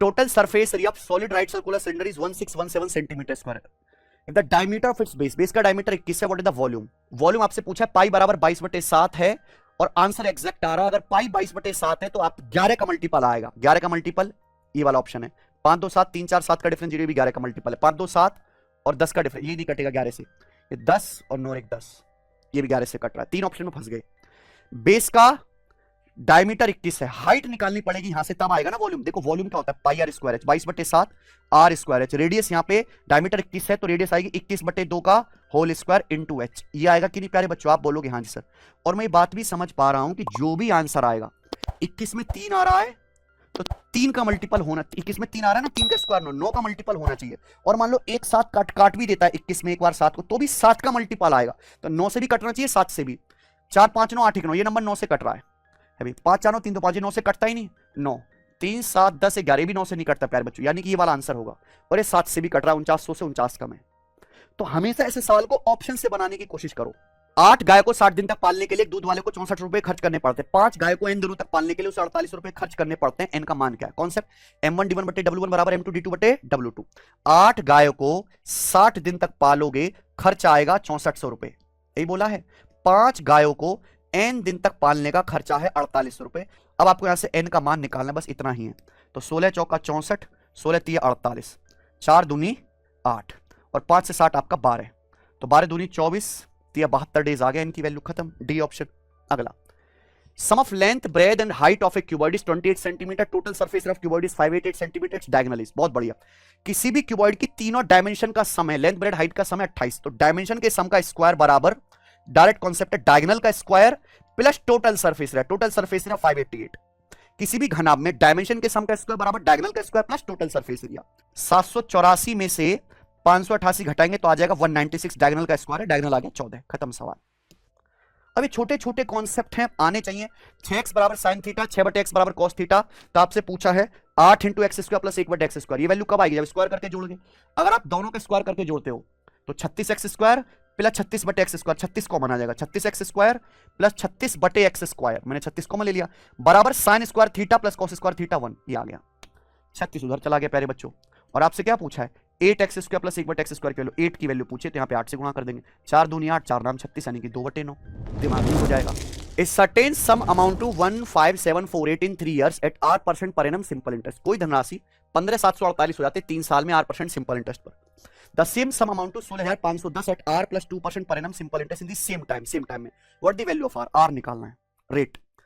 total surface area of solid right circular cylinder is 1617 centimeter square. If the diameter of its base का diameter 21 है, what is the volume? Volume आपसे पूछा है पाई बराबर 22/7 है और आंसर एग्जैक्ट आ रहा है। अगर पाई 22/7 है तो आप 11 का मल्टीपल आएगा। 11 का मल्टीपल ये वाला ऑप्शन है। 5 2 7 3 4 7 का डिफरेंस ये भी 11 का मल्टीपल है। 5 2 7 और 10 का डिफरेंस ये नहीं कटेगा 11 से। ये 10 और 9 1 10 ये भी 11 से कट रहा है। 3 ऑप्शन में फंस गए। बेस का डायमीटर 21 है, हाइट निकालनी पड़ेगी यहां से तब आएगा ना वॉल्यूम। देखो वॉल्यूम क्या होता है pi r square h 22/7 r square h. Radius यहाँ पे डायमीटर 21 है तो रेडियस आएगी 21/2 का होल स्क्वायर इनटू एच। ये आएगा कि नहीं प्यारे बच्चों? आप बोलोगे हाँ जी सर। और मैं बात भी समझ पा रहा हूं कि जो भी आंसर आएगा 21 में 3 आ रहा है तो 3 का मल्टीपल होना, 21 में 3 आ रहा है ना, 3 का स्क्वायर 9 का मल्टीपल होना चाहिए। और मान लो एक साथ काट भी देता है 21 में एक बार 7 को तो भी 7 का मल्टीपल आएगा। तो 9 से भी कटना चाहिए 7 से भी। 4 5 9 8 1 9 ये नंबर 9 से कट रहा है। अभी 5 4 9 3 2 5 9 से कटता ही नहीं। 9 3 7 10 11 भी 9 से नहीं कटता प्यारे बच्चों, यानी कि ये वाला आंसर होगा। और ये 7 से भी कट रहा है, 4900 से 49 कम है। तो हमेशा ऐसे सवाल को ऑप्शन से बनाने की कोशिश करो। 8 गाय को 60 दिन तक पालने के लिए दूध वाले को 64 रुपए खर्च करने पड़ते हैं। 5 गाय को n दिनों तक पालने के लिए उसे 48 रुपए खर्च करने पड़ते हैं। n का मान क्या है? कॉन्सेप्ट m1d1/w1 बराबर m2d2/w2। 8 गाय को 60 दिन तक पालोगे, खर्च आएगा 6400 रुपए, यही बोला है। 5 गायों को n दिन तक पालने का खर्चा है 48 रुपए। अब आपको यहां से n का मान निकालना, बस इतना ही है। तो 16 चौका 64, 16 3 48, 4 दूनी 8 और 5 से 60 आपका 12, तो 12 दूनी 24, 72 डेज आ गया। इनकी वैल्यू खत्म। D option. अगला, sum of length breadth and height of a cuboid is 28 centimetre, total surface of cuboid is 588 centimetre, diagonal is. बहुत बढ़िया। किसी भी क्यूबॉइड की तीनों डायमेंशन का सम है, लेंथ ब्रेथ हाइट का सम है 28, तो डायमेंशन के सम का स्क्वायर बराबर, डायरेक्ट कॉन्सेप्ट है, डायगोनल का square plus total surface area. Total surface area 588। किसी भी घनाभ में डायमेंशन के सम का स्क्वायर बराबर डायगोनल का square plus total surface area. 784 में से 588 घटाएंगे तो आ जाएगा 196, डायगोनल का स्क्वायर है, डायगोनल आ गया 14। खत्म सवाल। अभी छोटे छोटे कॉन्सेप्ट हैं, आने चाहिए। 6x बराबर साइन थीटा, 6/x बराबर कॉस थीटा। तो आपसे पूछा है 8 × x² प्लस 1/x², ये वैल्यू कब आएगी? जब स्क्वायर करके जोड़ोगे। अगर आप दोनों के स्क्वायर करके जोड़ते हो तो 36x² प्लस 36/x², 36 कॉमन आ जाएगा। 36x² प्लस 36/x², मैंने 36 कॉमन ले लिया, बराबर sine square theta plus cos square theta 1, ये आ गया। 36 उधर चला गया प्यारे बच्चों। और आपसे क्या पूछा है? 8x² प्लस 1/x² की वैल्यू, 8 की वैल्यू पूछे तो यहाँ पे 8 से गुणा कर देंगे। 4 दूनी 8, 4 नाम 36, यानी कि 2/9, दिमाग में हो जाएगा। A certain sum amount to 15748 in 3 years at R% per annum simple interest। कोई धनराशि 15,748 हो जाते 3 साल में R% सिंपल इंटरेस्ट पर। The same sum amount to 16,510 at R plus 2% per annum simple interest in the same time में। What the value of R? R निकालना है, रेट।